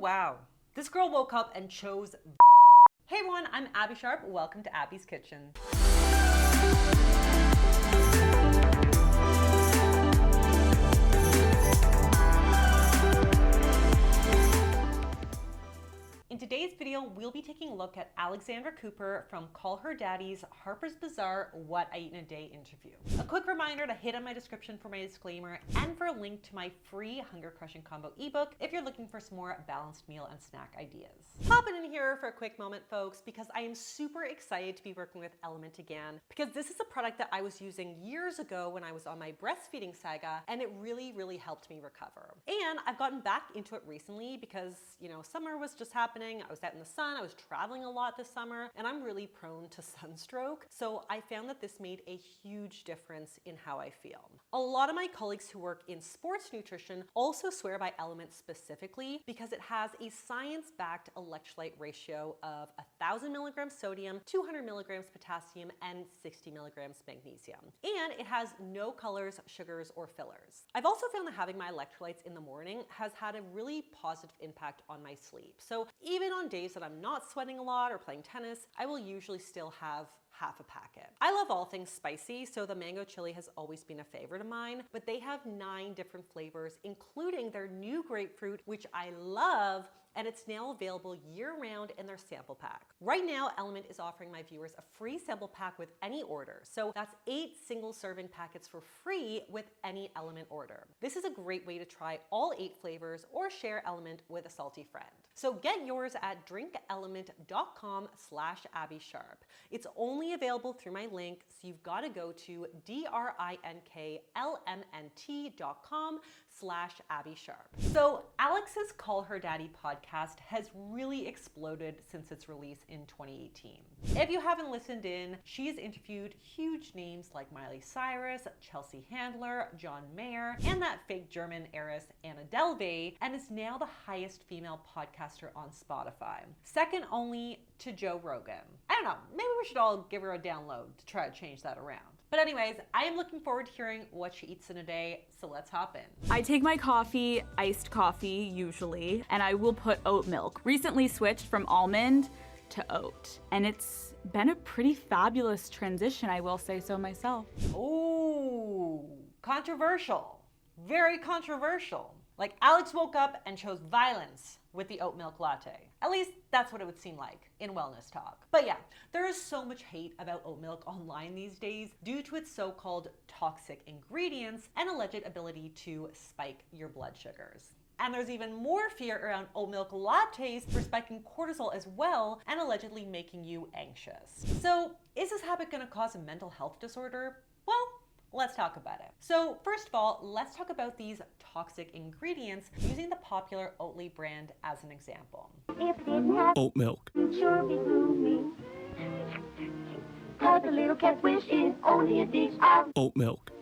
wow. This girl woke up and chose Hey everyone, I'm Abbey Sharp. Welcome to Abby's Kitchen. In today's video, we'll be taking a look at Alexandra Cooper from Call Her Daddy's Harper's Bazaar What I Eat in a Day interview. A quick reminder to hit on my description for my disclaimer and for a link to my free Hunger Crushing Combo ebook if you're looking for some more balanced meal and snack ideas. Popping in here for a quick moment, folks, because I am super excited to be working with Element again, because this is a product that I was using years ago when I was on my breastfeeding saga, and it really helped me recover. And I've gotten back into it recently because, summer was just happening. I was out in the sun, I was traveling a lot this summer, and I'm really prone to sunstroke. So I found that this made a huge difference in how I feel. A lot of my colleagues who work in sports nutrition also swear by Element specifically because it has a science-backed electrolyte ratio of 1,000 milligrams sodium, 200 milligrams potassium, and 60 milligrams magnesium. And it has no colors, sugars, or fillers. I've also found that having my electrolytes in the morning has had a really positive impact on my sleep. So even on days that I'm not sweating a lot or playing tennis, I will usually still have half a packet. I love all things spicy, so the mango chili has always been a favorite of mine, but they have 9 different flavors, including their new grapefruit, which I love, and it's now available year-round in their sample pack. Right now, Element is offering my viewers a free sample pack with any order. So that's 8 single serving packets for free with any Element order. This is a great way to try all 8 flavors or share Element with a salty friend. So get yours at drinkelement.com/AbbeySharp. It's only available through my link, so you've got to go to drinklmnt.com/AbbeySharp. So Alex's Call Her Daddy podcast has really exploded since its release in 2018. If you haven't listened in, she's interviewed huge names like Miley Cyrus, Chelsea Handler, John Mayer, and that fake German heiress Anna Delvey, and is now the highest female podcaster on Spotify, second only to Joe Rogan. I don't know, maybe we should all give her a download to try to change that around. But anyways, I am looking forward to hearing what she eats in a day, so let's hop in. I take my coffee, iced coffee usually, and I will put oat milk. Recently switched from almond to oat, and it's been a pretty fabulous transition, I will say so myself. Ooh, controversial, very controversial. Like Alex woke up and chose violence with the oat milk latte. At least that's what it would seem like in wellness talk. But yeah, there is so much hate about oat milk online these days due to its so-called toxic ingredients and alleged ability to spike your blood sugars. And there's even more fear around oat milk lattes for spiking cortisol as well and allegedly making you anxious. So is this habit gonna cause a mental health disorder? Well, let's talk about it. So first of all, let's talk about these toxic ingredients using the popular Oatly brand as an example. Oat milk. Sure be gloomy. 'Cause the little cat wish is only a dish of Oat milk.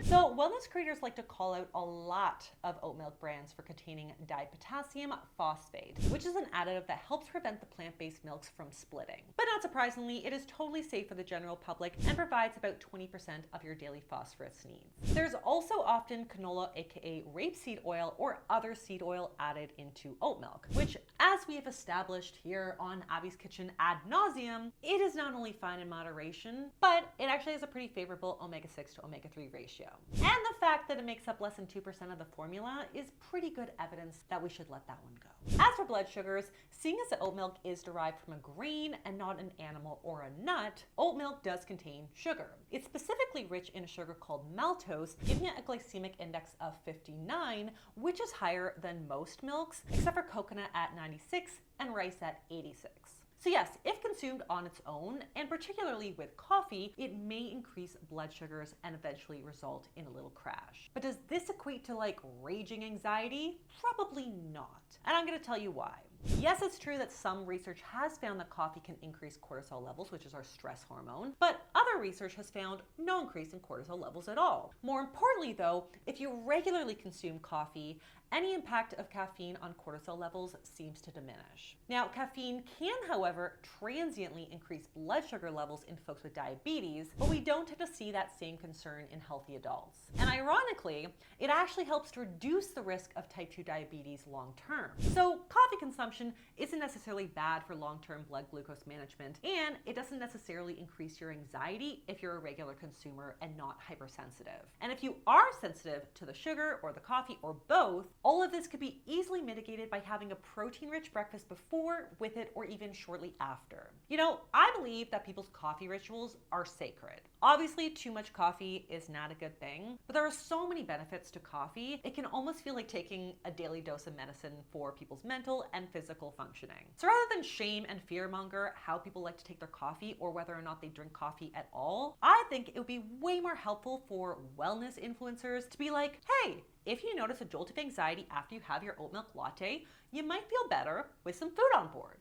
So wellness creators like to call out a lot of oat milk brands for containing dipotassium phosphate, which is an additive that helps prevent the plant-based milks from splitting. But not surprisingly, it is totally safe for the general public and provides about 20% of your daily phosphorus needs. There's also often canola, aka rapeseed oil, or other seed oil added into oat milk, which, as we have established here on Abby's Kitchen ad nauseum, it is not only fine in moderation, but it actually has a pretty favorable omega-6 to omega-3 ratio. And the fact that it makes up less than 2% of the formula is pretty good evidence that we should let that one go. As for blood sugars, seeing as that oat milk is derived from a grain and not an animal or a nut, oat milk does contain sugar. It's specifically rich in a sugar called maltose, giving it a glycemic index of 59, which is higher than most milks, except for coconut at 96 and rice at 86. So yes, if consumed on its own, and particularly with coffee, it may increase blood sugars and eventually result in a little crash. But does this equate to like raging anxiety? Probably not. And I'm gonna tell you why. Yes, it's true that some research has found that coffee can increase cortisol levels, which is our stress hormone, but other research has found no increase in cortisol levels at all. More importantly though, if you regularly consume coffee, any impact of caffeine on cortisol levels seems to diminish. Now, caffeine can, however, transiently increase blood sugar levels in folks with diabetes, but we don't tend to see that same concern in healthy adults. And ironically, it actually helps to reduce the risk of type 2 diabetes long term. So coffee consumption isn't necessarily bad for long-term blood glucose management, and it doesn't necessarily increase your anxiety if you're a regular consumer and not hypersensitive. And if you are sensitive to the sugar or the coffee or both, all of this could be easily mitigated by having a protein-rich breakfast before, with it, or even shortly after. You know, I believe that people's coffee rituals are sacred. Obviously, too much coffee is not a good thing, but there are so many benefits to coffee, it can almost feel like taking a daily dose of medicine for people's mental and physical functioning. So rather than shame and fearmonger how people like to take their coffee or whether or not they drink coffee at all, I think it would be way more helpful for wellness influencers to be like, hey, if you notice a jolt of anxiety after you have your oat milk latte, you might feel better with some food on board.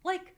Like,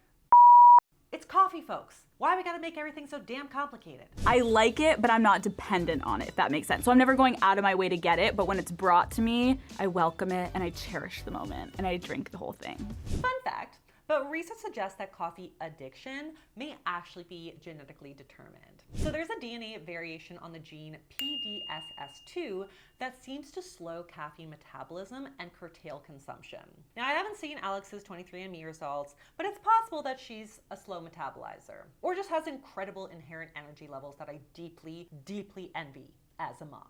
it's coffee, folks. Why we gotta make everything so damn complicated? I like it, but I'm not dependent on it, if that makes sense. So I'm never going out of my way to get it, but when it's brought to me, I welcome it and I cherish the moment and I drink the whole thing. Fun fact, but research suggests that coffee addiction may actually be genetically determined. So there's a DNA variation on the gene PDSS2 that seems to slow caffeine metabolism and curtail consumption. Now, I haven't seen Alex's 23andMe results, but it's possible that she's a slow metabolizer or just has incredible inherent energy levels that I deeply, deeply envy as a mom.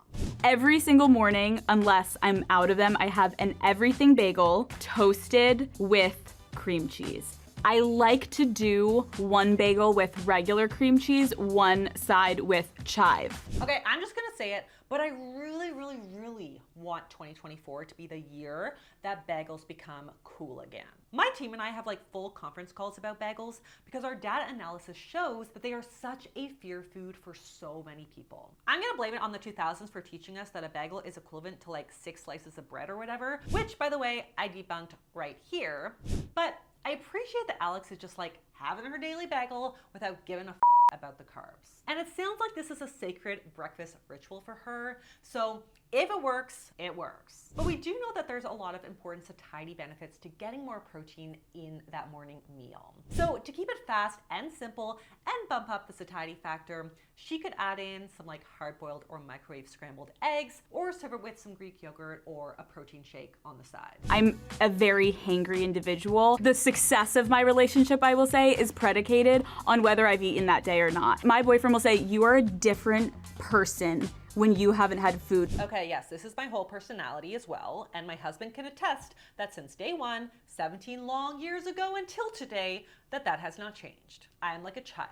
Every single morning, unless I'm out of them, I have an everything bagel toasted with cream cheese. I like to do one bagel with regular cream cheese, one side with chive. Okay, I'm just gonna say it, but I really, really, really want 2024 to be the year that bagels become cool again. My team and I have like full conference calls about bagels because our data analysis shows that they are such a fear food for so many people. I'm gonna blame it on the 2000s for teaching us that a bagel is equivalent to like 6 slices of bread or whatever, which by the way, I debunked right here. But I appreciate that Alex is just like having her daily bagel without giving a about the carbs. And it sounds like this is a sacred breakfast ritual for her. So if it works, it works. But we do know that there's a lot of important satiety benefits to getting more protein in that morning meal. So to keep it fast and simple and bump up the satiety factor, she could add in some like hard-boiled or microwave scrambled eggs or serve it with some Greek yogurt or a protein shake on the side. I'm a very hangry individual. The success of my relationship, I will say, is predicated on whether I've eaten that day or not. My boyfriend will say, you are a different person when you haven't had food. Okay, yes, this is my whole personality as well, and my husband can attest that since day one, 17 long years ago until today, that has not changed. I am like a child.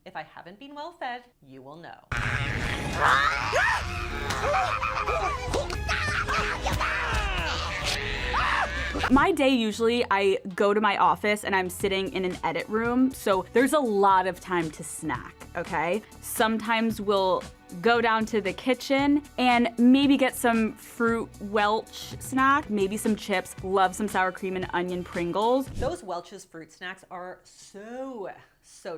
If I haven't been well fed, you will know. My day usually, I go to my office and I'm sitting in an edit room, so there's a lot of time to snack, okay? Sometimes we'll go down to the kitchen and maybe get some fruit Welch snack, maybe some chips, love some sour cream and onion Pringles. Those Welch's fruit snacks are so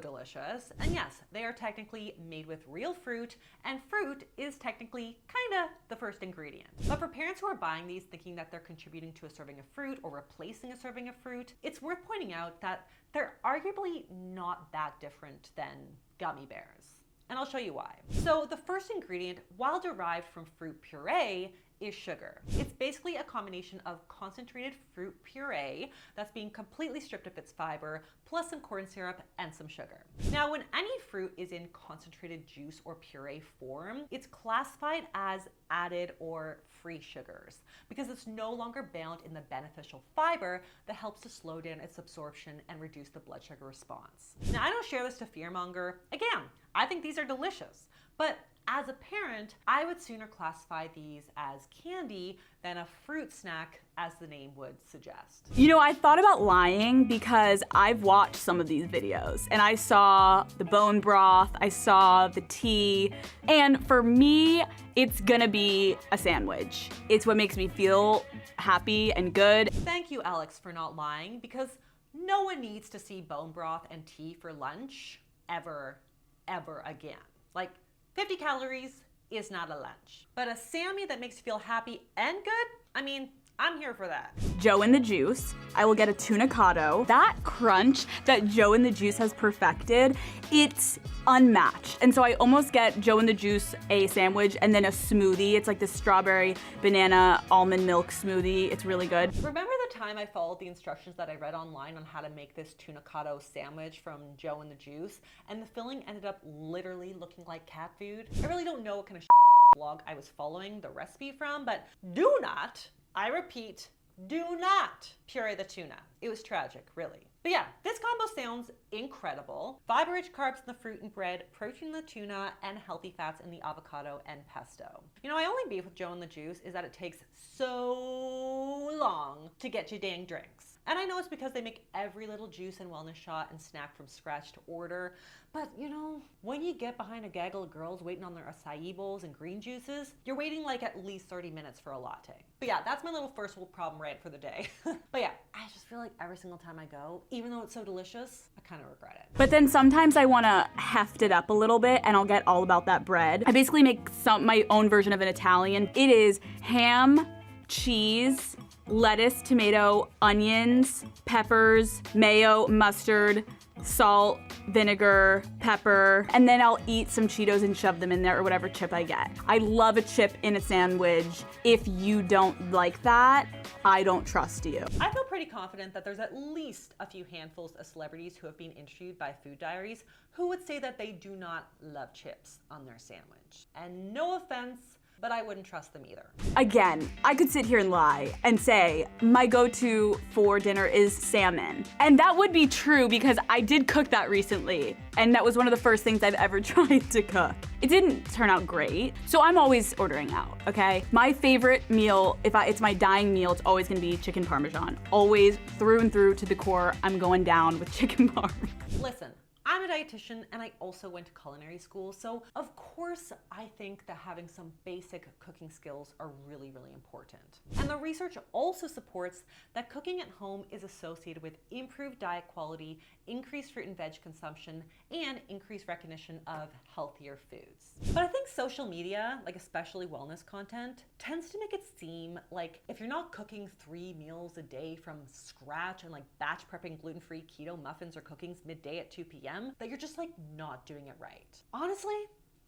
delicious. And yes, they are technically made with real fruit, and fruit is technically kinda the first ingredient. But for parents who are buying these thinking that they're contributing to a serving of fruit or replacing a serving of fruit, it's worth pointing out that they're arguably not that different than gummy bears. And I'll show you why. So the first ingredient, while derived from fruit puree, is sugar. It's basically a combination of concentrated fruit puree that's being completely stripped of its fiber, plus some corn syrup and some sugar. Now, when any fruit is in concentrated juice or puree form, it's classified as added or free sugars because it's no longer bound in the beneficial fiber that helps to slow down its absorption and reduce the blood sugar response. Now, I don't share this to fearmonger. Again, I think these are delicious, but as a parent, I would sooner classify these as candy than a fruit snack, as the name would suggest. You know, I thought about lying because I've watched some of these videos and I saw the bone broth, I saw the tea, and for me, it's gonna be a sandwich. It's what makes me feel happy and good. Thank you, Alex, for not lying, because no one needs to see bone broth and tea for lunch ever again. Like, 50 calories is not a lunch. But a Sammy that makes you feel happy and good, I mean, I'm here for that. Joe in the Juice, I will get a tuna cotto. That crunch that Joe in the Juice has perfected, it's unmatched. And so I almost get Joe in the Juice a sandwich and then a smoothie. It's like the strawberry, banana, almond milk smoothie. It's really good. Remember the time I followed the instructions that I read online on how to make this tuna cotto sandwich from Joe in the Juice, and the filling ended up literally looking like cat food? I really don't know what kind of blog I was following the recipe from, but do not, I repeat, do not puree the tuna. It was tragic, really. But yeah, this combo sounds incredible. Fiber-rich carbs in the fruit and bread, protein in the tuna, and healthy fats in the avocado and pesto. You know, my only beef with Joe in the Juice is that it takes so long to get you dang drinks. And I know it's because they make every little juice and wellness shot and snack from scratch to order. But you know, when you get behind a gaggle of girls waiting on their acai bowls and green juices, you're waiting like at least 30 minutes for a latte. But yeah, that's my little first world problem rant for the day. But yeah, I just feel like every single time I go, even though it's so delicious, I kind of regret it. But then sometimes I want to heft it up a little bit and I'll get all about that bread. I basically make my own version of an Italian. It is ham, cheese, lettuce, tomato, onions, peppers, mayo, mustard, salt, vinegar, pepper, and then I'll eat some Cheetos and shove them in there or whatever chip I get. I love a chip in a sandwich. If you don't like that, I don't trust you. I feel pretty confident that there's at least a few handfuls of celebrities who have been interviewed by Food Diaries who would say that they do not love chips on their sandwich. And no offense, but I wouldn't trust them either. Again, I could sit here and lie and say my go-to for dinner is salmon. And that would be true because I did cook that recently. And that was one of the first things I've ever tried to cook. It didn't turn out great, so I'm always ordering out, okay? My favorite meal, it's my dying meal, it's always gonna be chicken parmesan. Always, through and through to the core, I'm going down with chicken parm. Listen, I'm a dietitian and I also went to culinary school, so of course I think that having some basic cooking skills are really important. And the research also supports that cooking at home is associated with improved diet quality, increased fruit and veg consumption, and increased recognition of healthier foods. But I think social media, like especially wellness content, tends to make it seem like if you're not cooking 3 meals a day from scratch and like batch prepping gluten-free keto muffins or cookings midday at 2 p.m., that you're just like not doing it right. Honestly,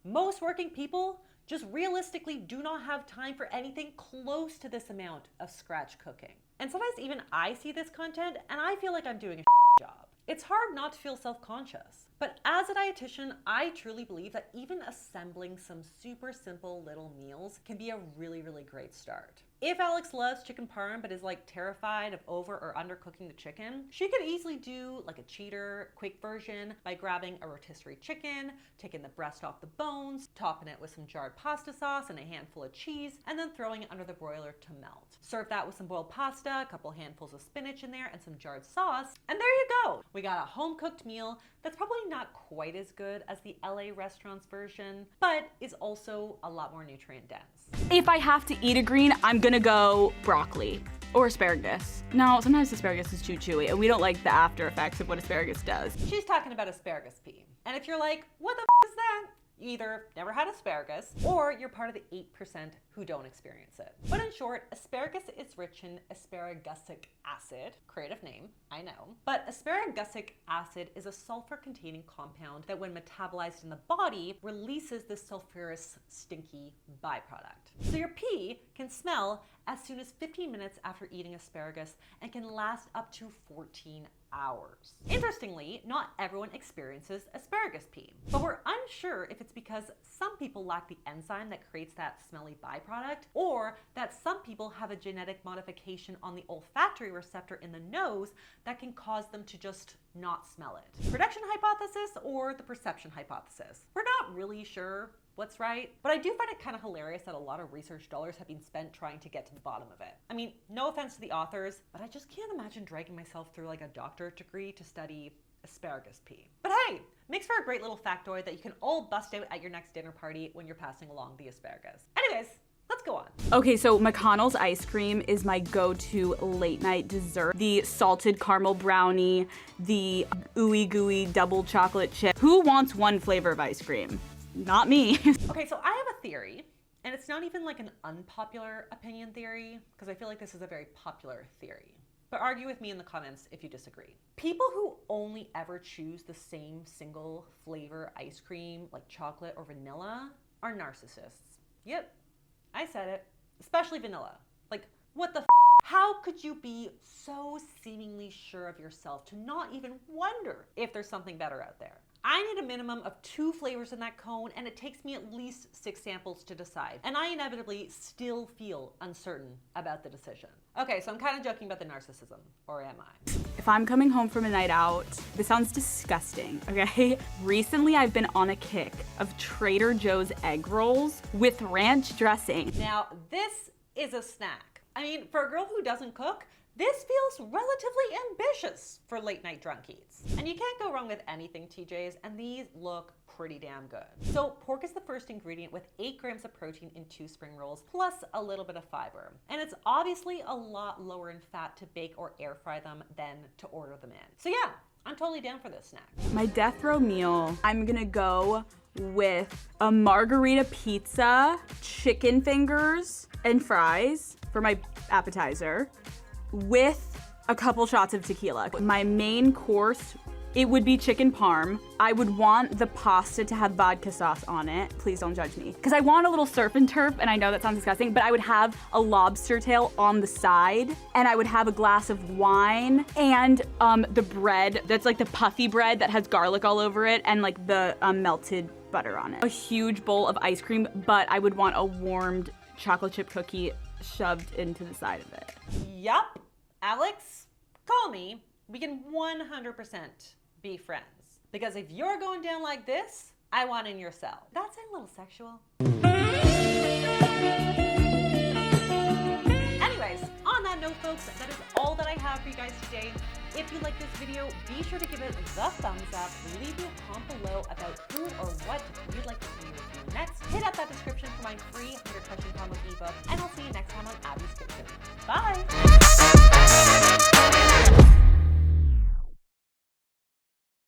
most working people just realistically do not have time for anything close to this amount of scratch cooking. And sometimes even I see this content and I feel like I'm doing a job. It's hard not to feel self-conscious. But as a dietitian, I truly believe that even assembling some super simple little meals can be a really great start. If Alex loves chicken parm but is like terrified of over or undercooking the chicken, she could easily do like a cheater, quick version by grabbing a rotisserie chicken, taking the breast off the bones, topping it with some jarred pasta sauce and a handful of cheese, and then throwing it under the broiler to melt. Serve that with some boiled pasta, a couple handfuls of spinach in there, and some jarred sauce, and there you go! We got a home-cooked meal that's probably not quite as good as the LA restaurant's version, but is also a lot more nutrient dense. If I have to eat a green, I'm gonna go broccoli or asparagus. No, sometimes asparagus is too chewy and we don't like the after effects of what asparagus does. She's talking about asparagus pea. And if you're like, what the is that? You either never had asparagus or you're part of the 8% who don't experience it. But in short, asparagus is rich in asparagusic acid, creative name, I know. But asparagusic acid is a sulfur-containing compound that when metabolized in the body releases this sulfurous, stinky byproduct. So your pee can smell as soon as 15 minutes after eating asparagus and can last up to 14 hours. Interestingly, not everyone experiences asparagus pee, but we're unsure if it's because some people lack the enzyme that creates that smelly byproduct, or that some people have a genetic modification on the olfactory receptor in the nose that can cause them to just not smell it. Production hypothesis or the perception hypothesis? We're not really sure, what's right, but I do find it kind of hilarious that a lot of research dollars have been spent trying to get to the bottom of it. I mean, no offense to the authors, but I just can't imagine dragging myself through like a doctorate degree to study asparagus pea. But hey, makes for a great little factoid that you can all bust out at your next dinner party when you're passing along the asparagus. Anyways, let's go on. Okay, so McConnell's ice cream is my go-to late night dessert. The salted caramel brownie, the ooey gooey double chocolate chip. Who wants one flavor of ice cream? Not me. Okay, so I have a theory, and it's not even like an unpopular opinion theory, because I feel like this is a very popular theory. But argue with me in the comments if you disagree. People who only ever choose the same single flavor ice cream, like chocolate or vanilla, are narcissists. Yep, I said it. Especially vanilla. Like, what the f? How could you be so seemingly sure of yourself to not even wonder if there's something better out there? I need a minimum of 2 flavors in that cone, and it takes me at least 6 samples to decide. And I inevitably still feel uncertain about the decision. Okay, so I'm kind of joking about the narcissism, or am I? If I'm coming home from a night out, this sounds disgusting, okay? Recently, I've been on a kick of Trader Joe's egg rolls with ranch dressing. Now, this is a snack. I mean, for a girl who doesn't cook, this feels relatively ambitious for late night drunk eats. And you can't go wrong with anything, TJs, and these look pretty damn good. So pork is the first ingredient with 8 grams of protein in 2 spring rolls, plus a little bit of fiber. And it's obviously a lot lower in fat to bake or air fry them than to order them in. So yeah, I'm totally down for this snack. My death row meal, I'm gonna go with a margarita pizza, chicken fingers, and fries for my appetizer, with a couple shots of tequila. My main course, it would be chicken parm. I would want the pasta to have vodka sauce on it. Please don't judge me. Because I want a little surf and turf, and I know that sounds disgusting, but I would have a lobster tail on the side, and I would have a glass of wine, and the bread, that's like the puffy bread that has garlic all over it, and like the melted butter on it. A huge bowl of ice cream, but I would want a warmed chocolate chip cookie shoved into the side of it. Yup, Alex, call me. We can 100% be friends. Because if you're going down like this, I want in your cell. That sound a little sexual. Anyways, on that note, folks, that is all that I have for you guys today. If you like this video, be sure to give it the thumbs up. Leave me a comment below about who or what you'd like to see me review next. Hit up that description for my free 100-question combo ebook, and I'll see you next time on Abby's Kitchen. Bye!